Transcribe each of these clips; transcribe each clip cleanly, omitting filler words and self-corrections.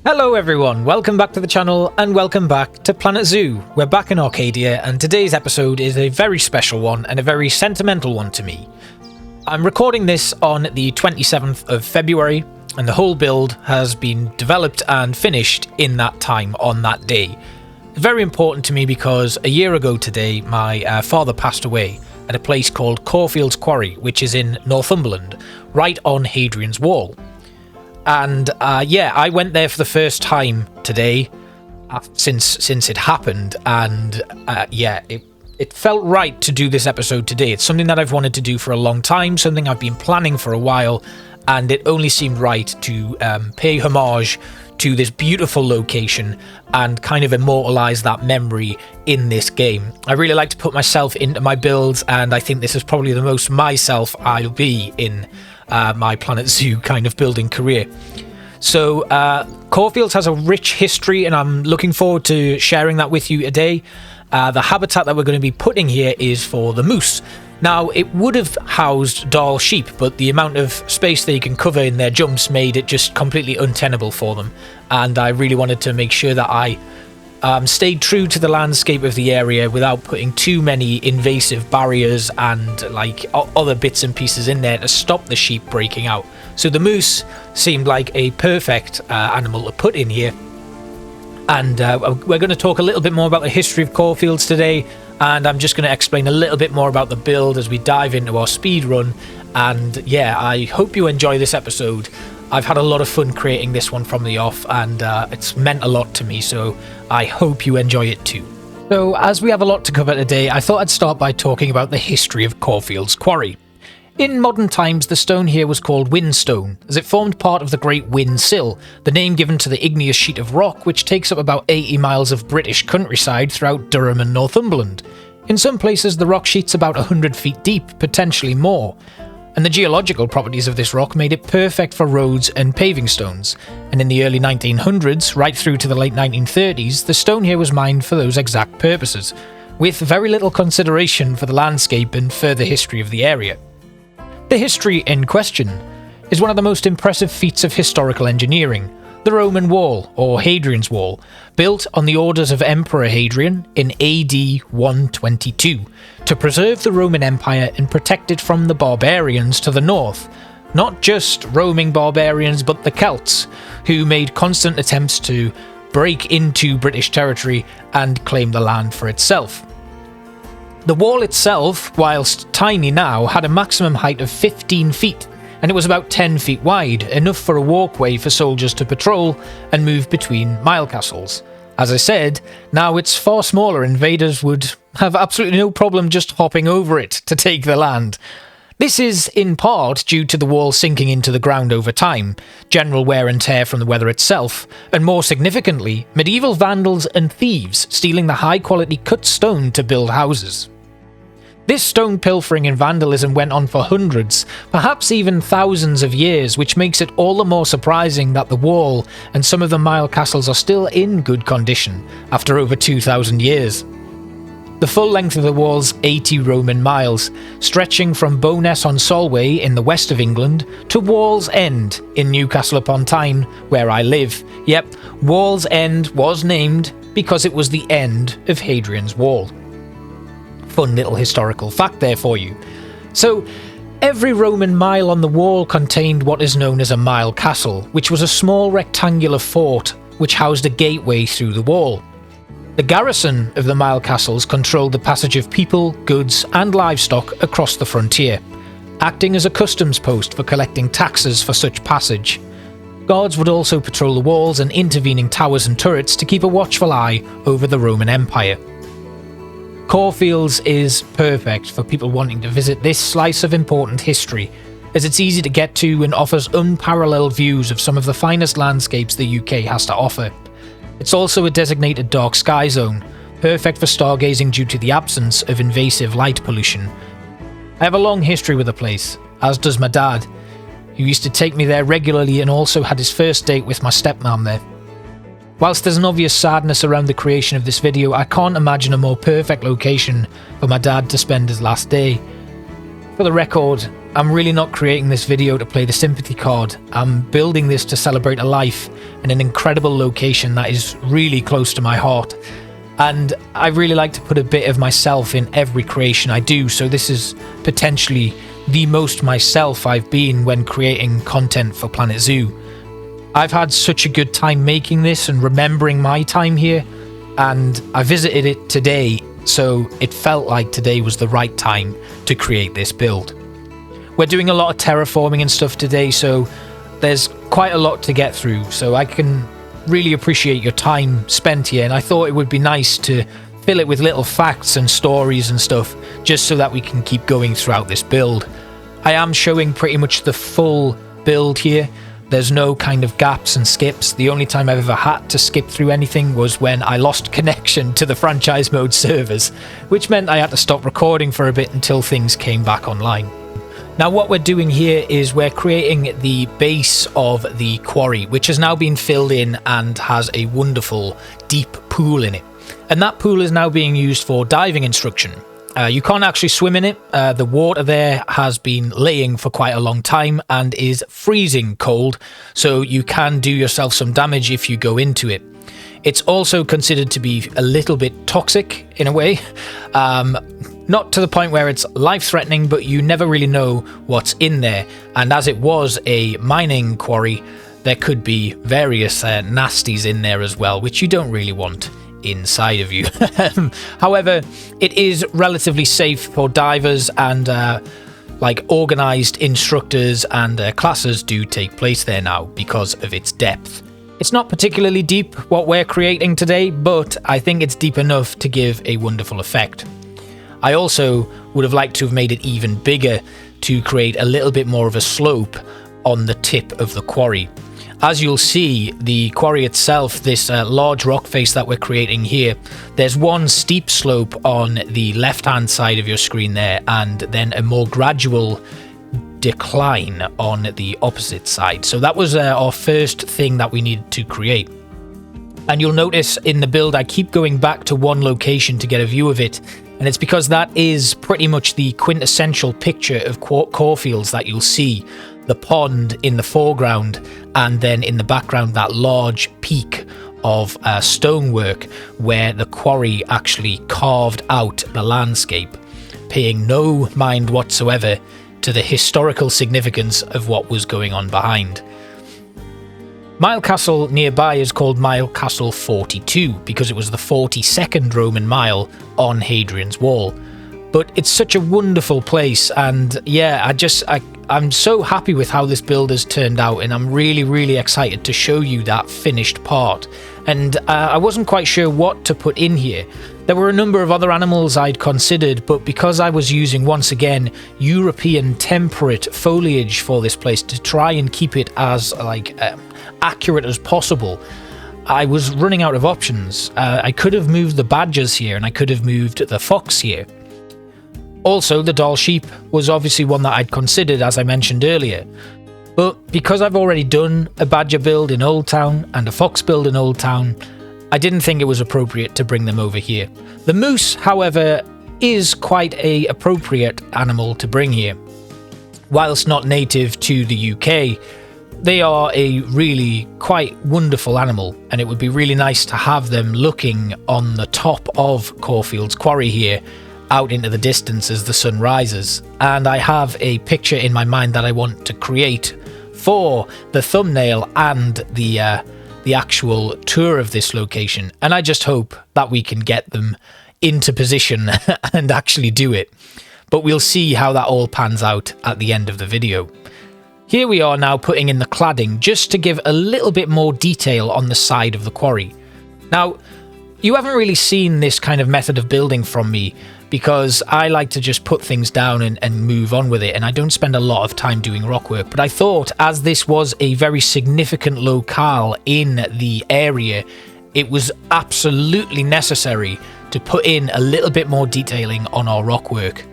Hello everyone, welcome back to the channel and welcome back to Planet Zoo. We're back in Arcadia and today's episode is a very special one and a very sentimental one to me. I'm recording this on the 27th of February and the whole build has been developed and finished in that time on that day. It's very important to me because a year ago today my father passed away at a place called Cawfields Quarry, which is in Northumberland, right on Hadrian's Wall. And I went there for the first time today since it happened, and it felt right to do this episode today. It's something that I've wanted to do for a long time, something I've been planning for a while, and it only seemed right to pay homage to this beautiful location and kind of immortalize that memory in this game. I really like to put myself into my builds, and I think this is probably the most myself I'll be in my Planet Zoo kind of building career. So Cawfields has a rich history and I'm looking forward to sharing that with you today. The habitat that we're going to be putting here is for the moose. Now it would have housed Dall Sheep, but the amount of space they can cover in their jumps made it just completely untenable for them, and I really wanted to make sure that I stayed true to the landscape of the area without putting too many invasive barriers and like other bits and pieces in there to stop the sheep breaking out. So the moose seemed like a perfect animal to put in here. And we're going to talk a little bit more about the history of Cawfields today, and I'm just going to explain a little bit more about the build as we dive into our speed run. And yeah, I hope you enjoy this episode. I've had a lot of fun creating this one from the off, and it's meant a lot to me, so I hope you enjoy it too. So as we have a lot to cover today, I thought I'd start by talking about the history of Cawfields Quarry. In modern times, the stone here was called Whinstone, as it formed part of the Great Whin Sill, the name given to the igneous sheet of rock which takes up about 80 miles of British countryside throughout Durham and Northumberland. In some places, the rock sheet's about 100 feet deep, potentially more, and the geological properties of this rock made it perfect for roads and paving stones, and in the early 1900s, right through to the late 1930s, the stone here was mined for those exact purposes, with very little consideration for the landscape and further history of the area. The history in question is one of the most impressive feats of historical engineering, the Roman Wall, or Hadrian's Wall, built on the orders of Emperor Hadrian in AD 122 to preserve the Roman Empire and protect it from the barbarians to the north. Not just roaming barbarians, but the Celts, who made constant attempts to break into British territory and claim the land for itself. The wall itself, whilst tiny now, had a maximum height of 15 feet, and it was about 10 feet wide, enough for a walkway for soldiers to patrol and move between mile castles. As I said, now it's far smaller, invaders would have absolutely no problem just hopping over it to take the land. This is in part due to the wall sinking into the ground over time, general wear and tear from the weather itself, and more significantly, medieval vandals and thieves stealing the high-quality cut stone to build houses. This stone pilfering and vandalism went on for hundreds, perhaps even thousands of years, which makes it all the more surprising that the wall and some of the mile castles are still in good condition after over 2,000 years. The full length of the wall's 80 Roman miles, stretching from Bowness-on-Solway in the west of England to Wall's End in Newcastle upon Tyne, where I live. Yep, Wall's End was named because it was the end of Hadrian's Wall. Fun little historical fact there for you. So, every Roman mile on the wall contained what is known as a mile castle, which was a small rectangular fort which housed a gateway through the wall. The garrison of the mile castles controlled the passage of people, goods and livestock across the frontier, acting as a customs post for collecting taxes for such passage. Guards would also patrol the walls and intervening towers and turrets to keep a watchful eye over the Roman Empire. Cawfields is perfect for people wanting to visit this slice of important history, as it's easy to get to and offers unparalleled views of some of the finest landscapes the UK has to offer. It's also a designated dark sky zone, perfect for stargazing due to the absence of invasive light pollution. I have a long history with the place, as does my dad, who used to take me there regularly and also had his first date with my stepmom there. Whilst there's an obvious sadness around the creation of this video, I can't imagine a more perfect location for my dad to spend his last day. For the record, I'm really not creating this video to play the sympathy card. I'm building this to celebrate a life in an incredible location that is really close to my heart. And I really like to put a bit of myself in every creation I do, so this is potentially the most myself I've been when creating content for Planet Zoo. I've had such a good time making this and remembering my time here, and I visited it today, so it felt like today was the right time to create this build. We're doing a lot of terraforming and stuff today, so there's quite a lot to get through, so I can really appreciate your time spent here, and I thought it would be nice to fill it with little facts and stories and stuff, just so that we can keep going throughout this build. I am showing pretty much the full build here. There's no kind of gaps and skips. The only time I've ever had to skip through anything was when I lost connection to the franchise mode servers, which meant I had to stop recording for a bit until things came back online. Now what we're doing here is we're creating the base of the quarry, which has now been filled in and has a wonderful deep pool in it. And that pool is now being used for diving instruction. You can't actually swim in it. The water there has been laying for quite a long time and is freezing cold, so you can do yourself some damage if you go into it. It's also considered to be a little bit toxic in a way. Not to the point where it's life-threatening, but you never really know what's in there. And as it was a mining quarry, there could be various nasties in there as well, which you don't really want inside of you. However, it is relatively safe for divers, and like organized instructors and classes do take place there now because of its depth. It's not particularly deep what we're creating today, but I think it's deep enough to give a wonderful effect. I also would have liked to have made it even bigger to create a little bit more of a slope on the tip of the quarry. As you'll see, the quarry itself, this large rock face that we're creating here, there's one steep slope on the left-hand side of your screen there, and then a more gradual decline on the opposite side. So that was our first thing that we needed to create. And you'll notice in the build I keep going back to one location to get a view of it, and it's because that is pretty much the quintessential picture of Cawfields that you'll see. The pond in the foreground, and then in the background that large peak of stonework where the quarry actually carved out the landscape, paying no mind whatsoever to the historical significance of what was going on behind. Mile Castle nearby is called Mile Castle 42 because it was the 42nd Roman mile on Hadrian's Wall. But it's such a wonderful place, and yeah, I'm so happy with how this build has turned out, and I'm really excited to show you that finished part. And I wasn't quite sure what to put in here. There were a number of other animals I'd considered, but because I was using, once again, European temperate foliage for this place to try and keep it as accurate as possible, I was running out of options. I could have moved the badgers here, and I could have moved the fox here. Also, the Dall Sheep was obviously one that I'd considered, as I mentioned earlier. But because I've already done a badger build in Old Town and a fox build in Old Town, I didn't think it was appropriate to bring them over here. The moose, however, is quite an appropriate animal to bring here. Whilst not native to the UK, they are a really quite wonderful animal, and it would be really nice to have them looking on the top of Cawfields Quarry here, out into the distance as the sun rises. And I have a picture in my mind that I want to create for the thumbnail and the actual tour of this location, and I just hope that we can get them into position and actually do it. But we'll see how that all pans out at the end of the video. Here we are now putting in the cladding just to give a little bit more detail on the side of the quarry. Now, you haven't really seen this kind of method of building from me because I like to just put things down and move on with it, and I don't spend a lot of time doing rock work. But I thought, as this was a very significant locale in the area, it was absolutely necessary to put in a little bit more detailing on our rock work.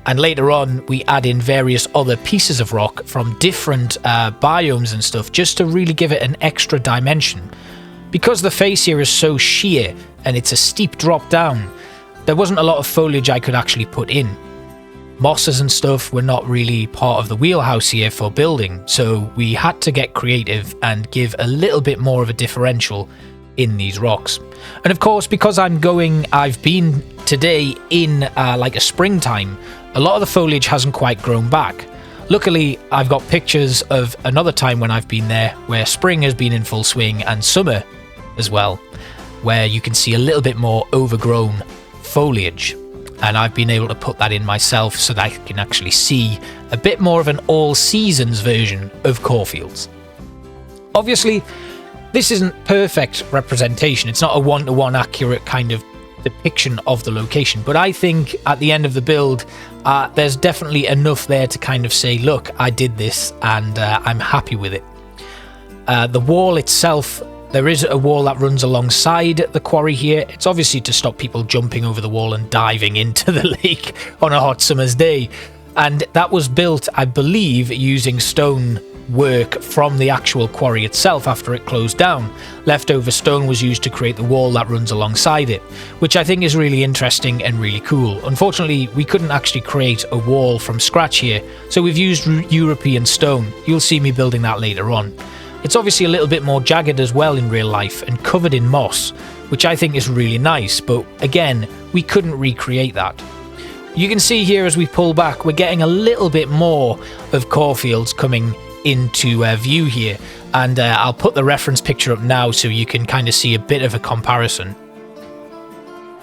And later on, we add in various other pieces of rock from different biomes and stuff, just to really give it an extra dimension. Because the face here is so sheer and it's a steep drop down, there wasn't a lot of foliage I could actually put in. mosses and stuff were not really part of the wheelhouse here for building, so we had to get creative and give a little bit more of a differential in these rocks. And of course, because I've been today in like a springtime, a lot of the foliage hasn't quite grown back. Luckily, I've got pictures of another time when I've been there where spring has been in full swing and summer as well, where you can see a little bit more overgrown foliage. And I've been able to put that in myself so that I can actually see a bit more of an all seasons version of Cawfields. Obviously, this isn't perfect representation. It's not a one-to-one accurate kind of depiction of the location, but I think at the end of the build, there's definitely enough there to kind of say, look, I did this and I'm happy with it. The wall itself, there is a wall that runs alongside the quarry here. It's obviously to stop people jumping over the wall and diving into the lake on a hot summer's day. And that was built, I believe, using stone work from the actual quarry itself after it closed down. Leftover stone was used to create the wall that runs alongside it, which I think is really interesting and really cool. Unfortunately, we couldn't actually create a wall from scratch here, so we've used European stone. You'll see me building that later on. It's obviously a little bit more jagged as well in real life and covered in moss, which I think is really nice, but again, we couldn't recreate that. You can see here as we pull back, we're getting a little bit more of Cawfields coming into view here, and I'll put the reference picture up now so you can kind of see a bit of a comparison.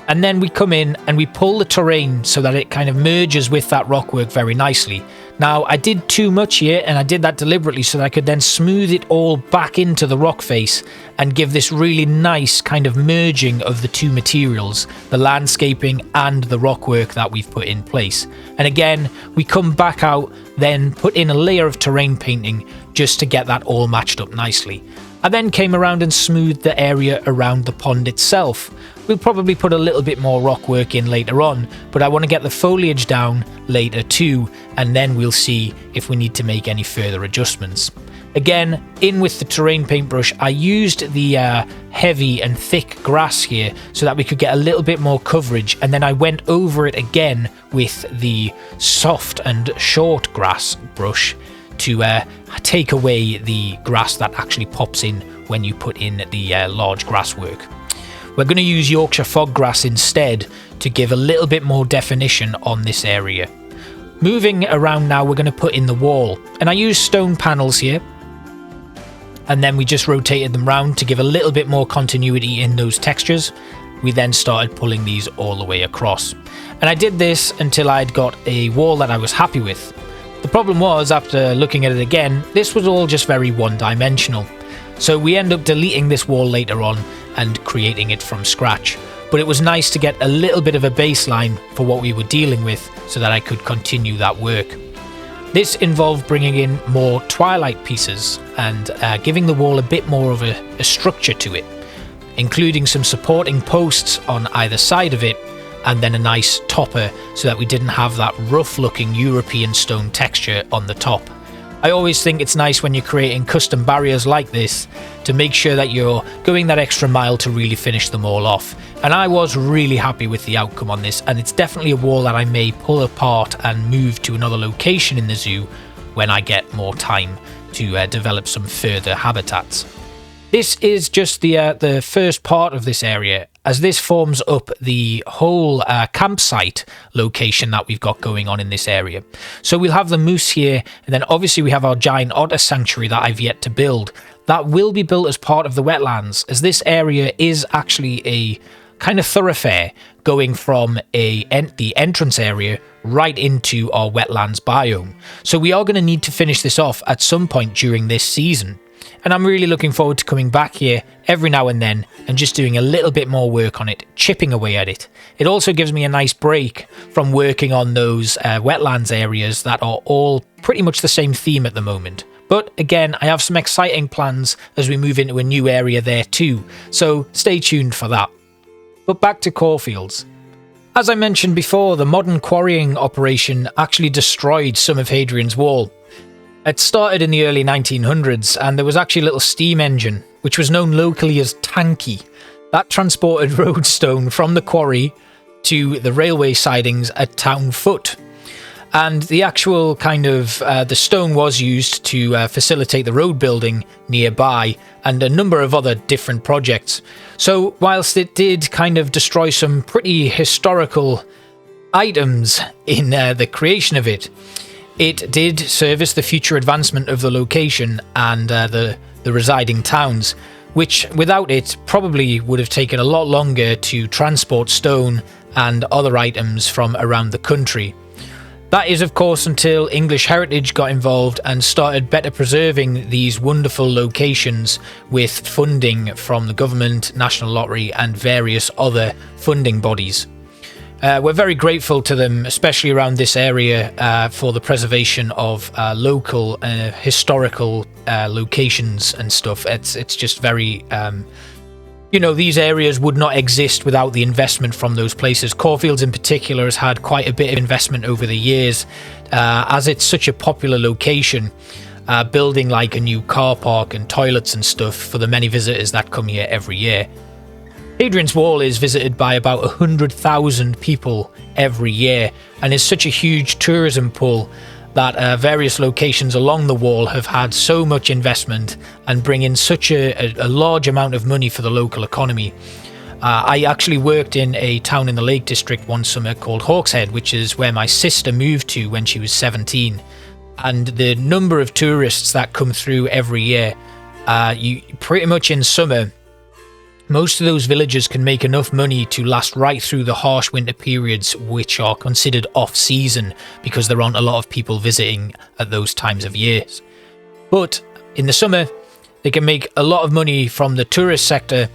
And then we come in and we pull the terrain so that it kind of merges with that rockwork very nicely. Now, I did too much here, and I did that deliberately so that I could then smooth it all back into the rock face and give this really nice kind of merging of the two materials, the landscaping and the rockwork that we've put in place. And again, we come back out, then put in a layer of terrain painting just to get that all matched up nicely. I then came around and smoothed the area around the pond itself. We'll probably put a little bit more rock work in later on, but I want to get the foliage down later too, and then we'll see if we need to make any further adjustments. Again, in with the terrain paintbrush, I used the heavy and thick grass here so that we could get a little bit more coverage, and then I went over it again with the soft and short grass brush to take away the grass that actually pops in when you put in the large grass work. We're going to use Yorkshire fog grass instead to give a little bit more definition on this area. Moving around now, we're going to put in the wall, and I used stone panels here, and then we just rotated them round to give a little bit more continuity in those textures. We then started pulling these all the way across, and I did this until I'd got a wall that I was happy with. The problem was, after looking at it again, this was all just very one-dimensional. So we end up deleting this wall later on and creating it from scratch. But it was nice to get a little bit of a baseline for what we were dealing with so that I could continue that work. This involved bringing in more twilight pieces and giving the wall a bit more of a structure to it, including some supporting posts on either side of it, and then a nice topper so that we didn't have that rough looking European stone texture on the top. I always think it's nice when you're creating custom barriers like this to make sure that you're going that extra mile to really finish them all off. And I was really happy with the outcome on this, and it's definitely a wall that I may pull apart and move to another location in the zoo when I get more time to develop some further habitats. This is just the first part of this area, as this forms up the whole campsite location that we've got going on in this area. So we'll have the moose here, and then obviously we have our giant otter sanctuary that I've yet to build. That will be built as part of the wetlands, as this area is actually a kind of thoroughfare going from the entrance area right into our wetlands biome. So we are going to need to finish this off at some point during this season. And I'm really looking forward to coming back here every now and then and just doing a little bit more work on it, chipping away at it. It also gives me a nice break from working on those wetlands areas that are all pretty much the same theme at the moment. But again, I have some exciting plans as we move into a new area there too, so stay tuned for that. But back to Cawfields. As I mentioned before, the modern quarrying operation actually destroyed some of Hadrian's Wall. It started in the early 1900s, and there was actually a little steam engine, which was known locally as Tanky, that transported roadstone from the quarry to the railway sidings at Town Foot. And the actual kind of the stone was used to facilitate the road building nearby and a number of other different projects. So whilst it did kind of destroy some pretty historical items in the creation of it, it did service the future advancement of the location and the residing towns, which without it probably would have taken a lot longer to transport stone and other items from around the country. That is, of course, until English Heritage got involved and started better preserving these wonderful locations with funding from the government, National Lottery, and various other funding bodies. We're very grateful to them, especially around this area, for the preservation of local historical locations and stuff. It's just very... these areas would not exist without the investment from those places. Cawfields in particular has had quite a bit of investment over the years, as it's such a popular location, building like a new car park and toilets and stuff for the many visitors that come here every year. Hadrian's Wall is visited by about 100,000 people every year and is such a huge tourism pull that various locations along the wall have had so much investment and bring in such a large amount of money for the local economy. I actually worked in a town in the Lake District one summer called Hawkshead, which is where my sister moved to when she was 17. And the number of tourists that come through every year, you pretty much in summer, most of those villages can make enough money to last right through the harsh winter periods, which are considered off-season because there aren't a lot of people visiting at those times of years. But in the summer, they can make a lot of money from the tourist sector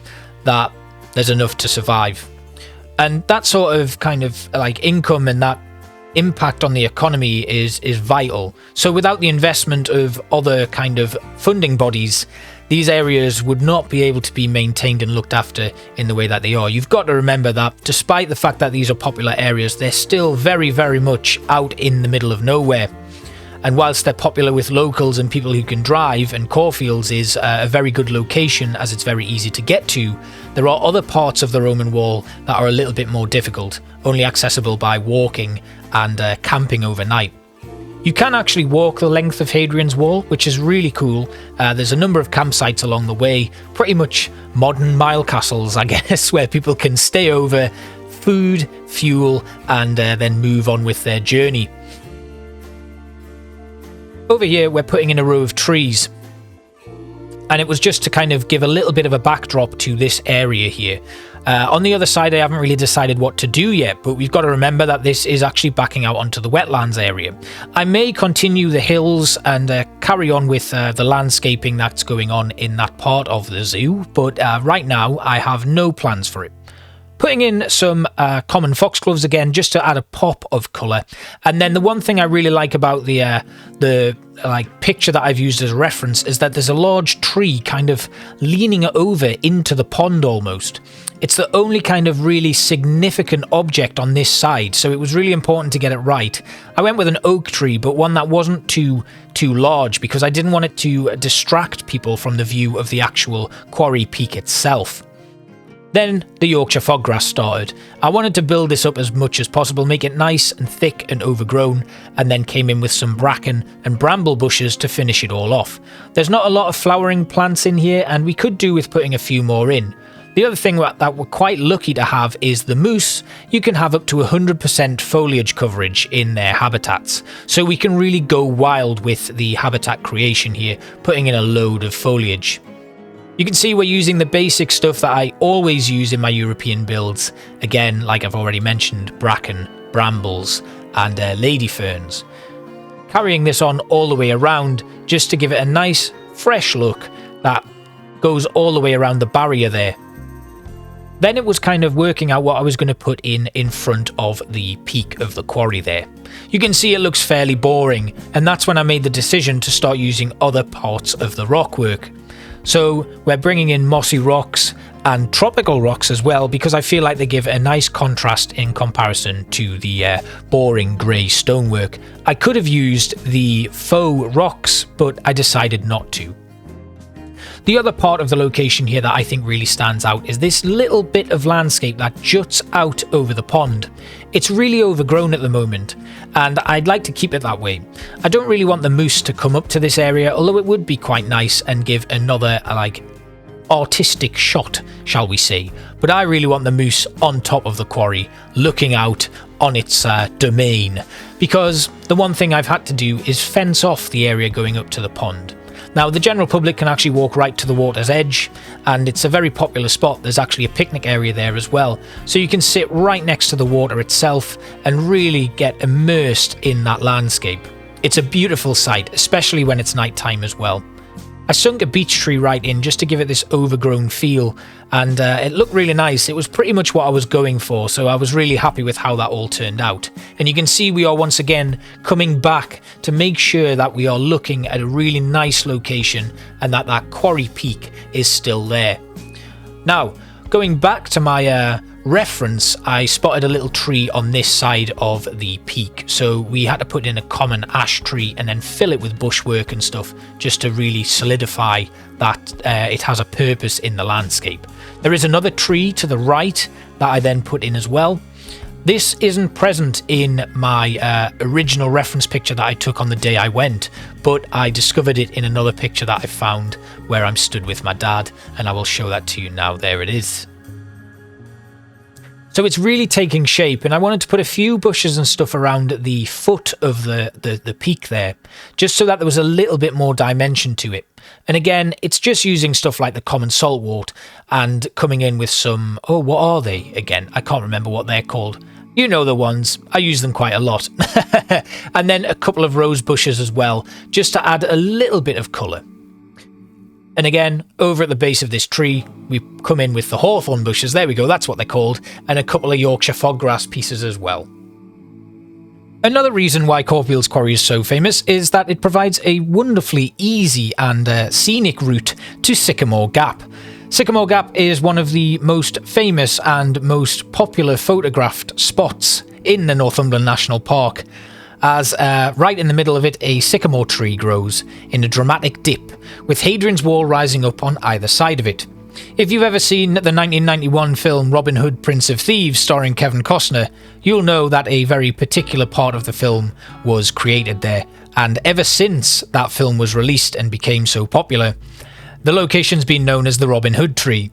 that there's enough to survive. And that sort of kind of like income and that impact on the economy is vital. So without the investment of other kind of funding bodies, these areas would not be able to be maintained and looked after in the way that they are. You've got to remember that despite the fact that these are popular areas, they're still very, very much out in the middle of nowhere. And whilst they're popular with locals and people who can drive, and Cawfields is a very good location as it's very easy to get to, there are other parts of the Roman wall that are a little bit more difficult, only accessible by walking and camping overnight. You can actually walk the length of Hadrian's Wall, which is really cool. There's a number of campsites along the way, pretty much modern mile castles, I guess, where people can stay over, food, fuel, and then move on with their journey. Over here, we're putting in a row of trees. And it was just to kind of give a little bit of a backdrop to this area here. On the other side, I haven't really decided what to do yet, but we've got to remember that this is actually backing out onto the wetlands area. I may continue the hills and carry on with the landscaping that's going on in that part of the zoo, but right now I have no plans for it. Putting in some common foxgloves again, just to add a pop of colour. And then the one thing I really like about the picture that I've used as a reference is that there's a large tree kind of leaning over into the pond almost. It's the only kind of really significant object on this side, so it was really important to get it right. I went with an oak tree, but one that wasn't too large because I didn't want it to distract people from the view of the actual quarry peak itself. Then the Yorkshire foggrass started. I wanted to build this up as much as possible, make it nice and thick and overgrown, and then came in with some bracken and bramble bushes to finish it all off. There's not a lot of flowering plants in here, and we could do with putting a few more in. The other thing that we're quite lucky to have is the moose. You can have up to 100% foliage coverage in their habitats, so we can really go wild with the habitat creation here, putting in a load of foliage. You can see we're using the basic stuff that I always use in my European builds. Again, like I've already mentioned, bracken, brambles, and lady ferns. Carrying this on all the way around, just to give it a nice, fresh look that goes all the way around the barrier there. Then it was kind of working out what I was going to put in front of the peak of the quarry there. You can see it looks fairly boring, and that's when I made the decision to start using other parts of the rockwork. So we're bringing in mossy rocks and tropical rocks as well, because I feel like they give a nice contrast in comparison to the boring grey stonework. I could have used the faux rocks, but I decided not to. The other part of the location here that I think really stands out is this little bit of landscape that juts out over the pond. It's really overgrown at the moment, and I'd like to keep it that way. I don't really want the moose to come up to this area, although it would be quite nice and give another, like, artistic shot, shall we say. But I really want the moose on top of the quarry, looking out on its domain, because the one thing I've had to do is fence off the area going up to the pond. Now, the general public can actually walk right to the water's edge, and it's a very popular spot. There's actually a picnic area there as well, so you can sit right next to the water itself and really get immersed in that landscape. It's a beautiful sight, especially when it's nighttime as well. I sunk a beech tree right in just to give it this overgrown feel, and it looked really nice. It was pretty much what I was going for, so I was really happy with how that all turned out. And you can see we are once again coming back to make sure that we are looking at a really nice location and that that quarry peak is still there. Now, going back to my reference, I spotted a little tree on this side of the peak, so we had to put in a common ash tree and then fill it with bushwork and stuff just to really solidify that it has a purpose in the landscape. There is another tree to the right that I then put in as well. This isn't present in my original reference picture that I took on the day I went, but I discovered it in another picture that I found where I'm stood with my dad, and I will show that to you now. There it is. So it's really taking shape, and I wanted to put a few bushes and stuff around the foot of the peak there, just so that there was a little bit more dimension to it. And again, it's just using stuff like the common saltwort and coming in with some, oh, what are they again? I can't remember what they're called. You know the ones, I use them quite a lot. And then a couple of rose bushes as well, just to add a little bit of colour. And again, over at the base of this tree, we come in with the hawthorn bushes, there we go, that's what they're called, and a couple of Yorkshire foggrass pieces as well. Another reason why Cawfields Quarry is so famous is that it provides a wonderfully easy and scenic route to Sycamore Gap. Sycamore Gap is one of the most famous and most popular photographed spots in the Northumberland National Park, as right in the middle of it a sycamore tree grows in a dramatic dip, with Hadrian's Wall rising up on either side of it. If you've ever seen the 1991 film Robin Hood, Prince of Thieves starring Kevin Costner, you'll know that a very particular part of the film was created there, and ever since that film was released and became so popular, the location's been known as the Robin Hood tree.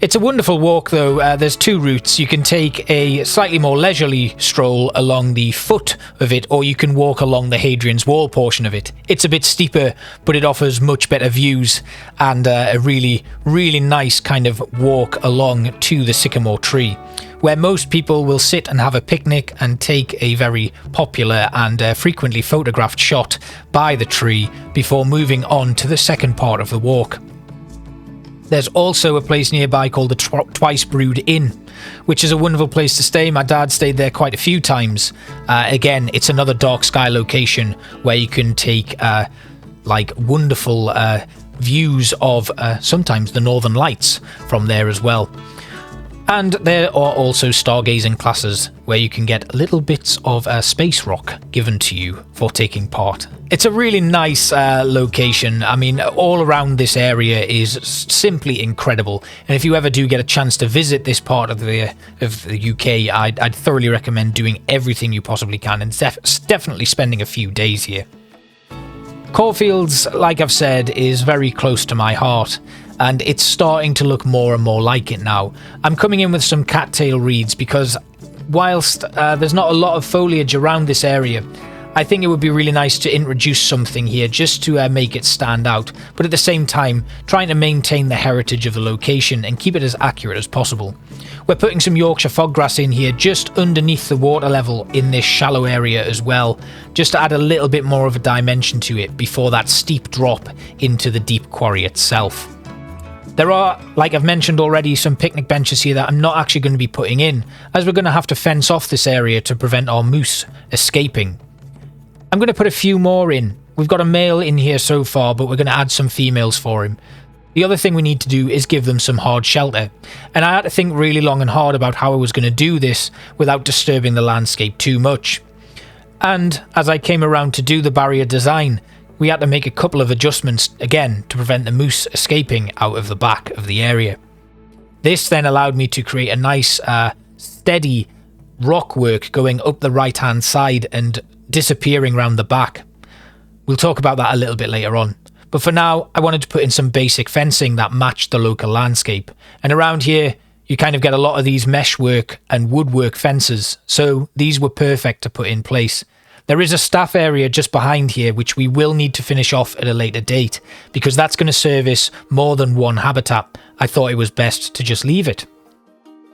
It's a wonderful walk though. There's two routes. You can take a slightly more leisurely stroll along the foot of it, or you can walk along the Hadrian's Wall portion of it. It's a bit steeper, but it offers much better views and a really, really nice kind of walk along to the sycamore tree, where most people will sit and have a picnic and take a very popular and frequently photographed shot by the tree before moving on to the second part of the walk. There's also a place nearby called the Twice Brewed Inn, which is a wonderful place to stay. My dad stayed there quite a few times. Again, it's another dark sky location where you can take like wonderful views of sometimes the Northern Lights from there as well. And there are also stargazing classes where you can get little bits of space rock given to you for taking part. It's a really nice location. I mean, all around this area is simply incredible. And if you ever do get a chance to visit this part of the UK, I'd thoroughly recommend doing everything you possibly can and definitely spending a few days here. Cawfields, like I've said, is very close to my heart, and it's starting to look more and more like it now. I'm coming in with some cattail reeds because whilst there's not a lot of foliage around this area, I think it would be really nice to introduce something here just to make it stand out, but at the same time trying to maintain the heritage of the location and keep it as accurate as possible. We're putting some Yorkshire foggrass in here just underneath the water level in this shallow area as well, just to add a little bit more of a dimension to it before that steep drop into the deep quarry itself. There are, like I've mentioned already, some picnic benches here that I'm not actually going to be putting in, as we're going to have to fence off this area to prevent our moose escaping. I'm going to put a few more in. We've got a male in here so far, but we're going to add some females for him. The other thing we need to do is give them some hard shelter, and I had to think really long and hard about how I was going to do this without disturbing the landscape too much. And as I came around to do the barrier design, we had to make a couple of adjustments again to prevent the moose escaping out of the back of the area. This then allowed me to create a nice steady rock work going up the right hand side and disappearing around the back. We'll talk about that a little bit later on. But for now, I wanted to put in some basic fencing that matched the local landscape. And around here, you kind of get a lot of these meshwork and woodwork fences, so these were perfect to put in place. There is a staff area just behind here which we will need to finish off at a later date, because that's going to service more than one habitat. I thought it was best to just leave it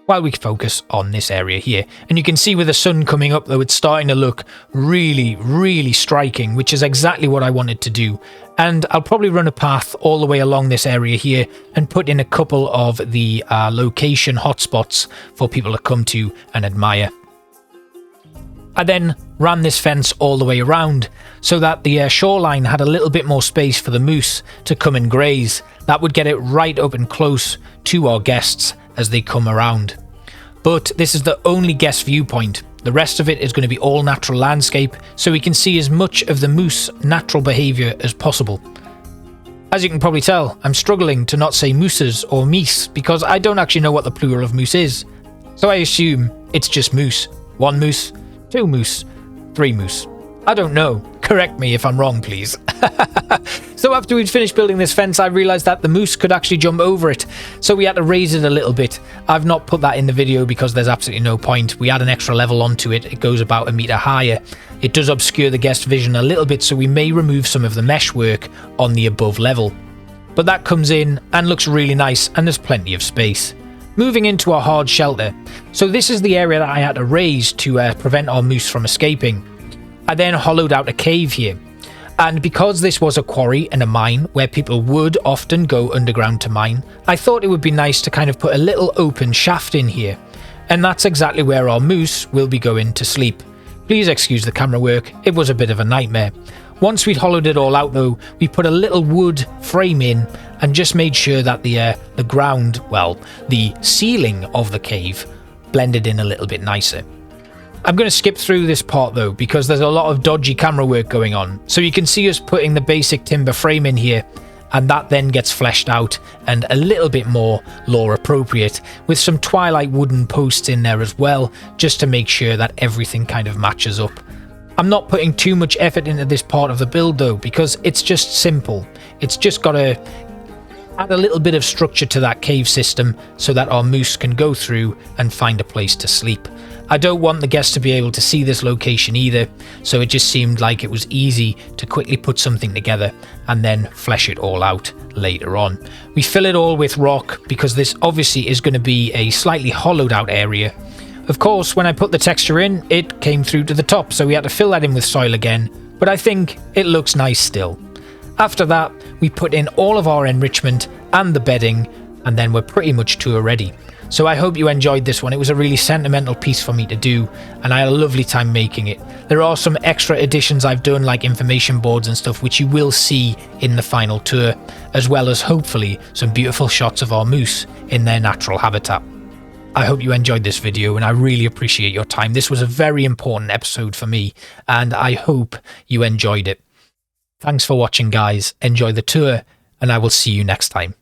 while we focus on this area here. And you can see with the sun coming up though, it's starting to look really striking, which is exactly what I wanted to do. And I'll probably run a path all the way along this area here and put in a couple of the location hotspots for people to come to and admire. I then ran this fence all the way around so that the shoreline had a little bit more space for the moose to come and graze. That would get it right up and close to our guests as they come around. But this is the only guest viewpoint. The rest of it is going to be all natural landscape, so we can see as much of the moose natural behaviour as possible. As you can probably tell, I'm struggling to not say mooses or meese because I don't actually know what the plural of moose is. So I assume it's just moose. 1 moose, 2 moose, 3 moose. I don't know. Correct me if I'm wrong, please. So after we'd finished building this fence, I realised that the moose could actually jump over it. So we had to raise it a little bit. I've not put that in the video because there's absolutely no point. We add an extra level onto it. It goes about a metre higher. It does obscure the guest vision a little bit, so we may remove some of the meshwork on the above level. But that comes in and looks really nice, and there's plenty of space. Moving into our hard shelter. So this is the area that I had to raise to prevent our moose from escaping. I then hollowed out a cave here. And because this was a quarry and a mine where people would often go underground to mine, I thought it would be nice to kind of put a little open shaft in here. And that's exactly where our moose will be going to sleep. Please excuse the camera work, it was a bit of a nightmare. Once we'd hollowed it all out though, we put a little wood frame in and just made sure that the ground, well, the ceiling of the cave blended in a little bit nicer. I'm going to skip through this part though because there's a lot of dodgy camera work going on. So you can see us putting the basic timber frame in here, and that then gets fleshed out and a little bit more lore appropriate with some twilight wooden posts in there as well, just to make sure that everything kind of matches up. I'm not putting too much effort into this part of the build though because it's just simple. It's just got to add a little bit of structure to that cave system so that our moose can go through and find a place to sleep. I don't want the guests to be able to see this location either, so it just seemed like it was easy to quickly put something together and then flesh it all out later on. We fill it all with rock because this obviously is going to be a slightly hollowed out area. Of course, when I put the texture in, it came through to the top, so we had to fill that in with soil again, but I think it looks nice still. After that, we put in all of our enrichment and the bedding, and then we're pretty much tour ready. So I hope you enjoyed this one. It was a really sentimental piece for me to do, and I had a lovely time making it. There are some extra additions I've done, like information boards and stuff, which you will see in the final tour, as well as hopefully some beautiful shots of our moose in their natural habitat. I hope you enjoyed this video, and I really appreciate your time. This was a very important episode for me, and I hope you enjoyed it. Thanks for watching, guys. Enjoy the tour, and I will see you next time.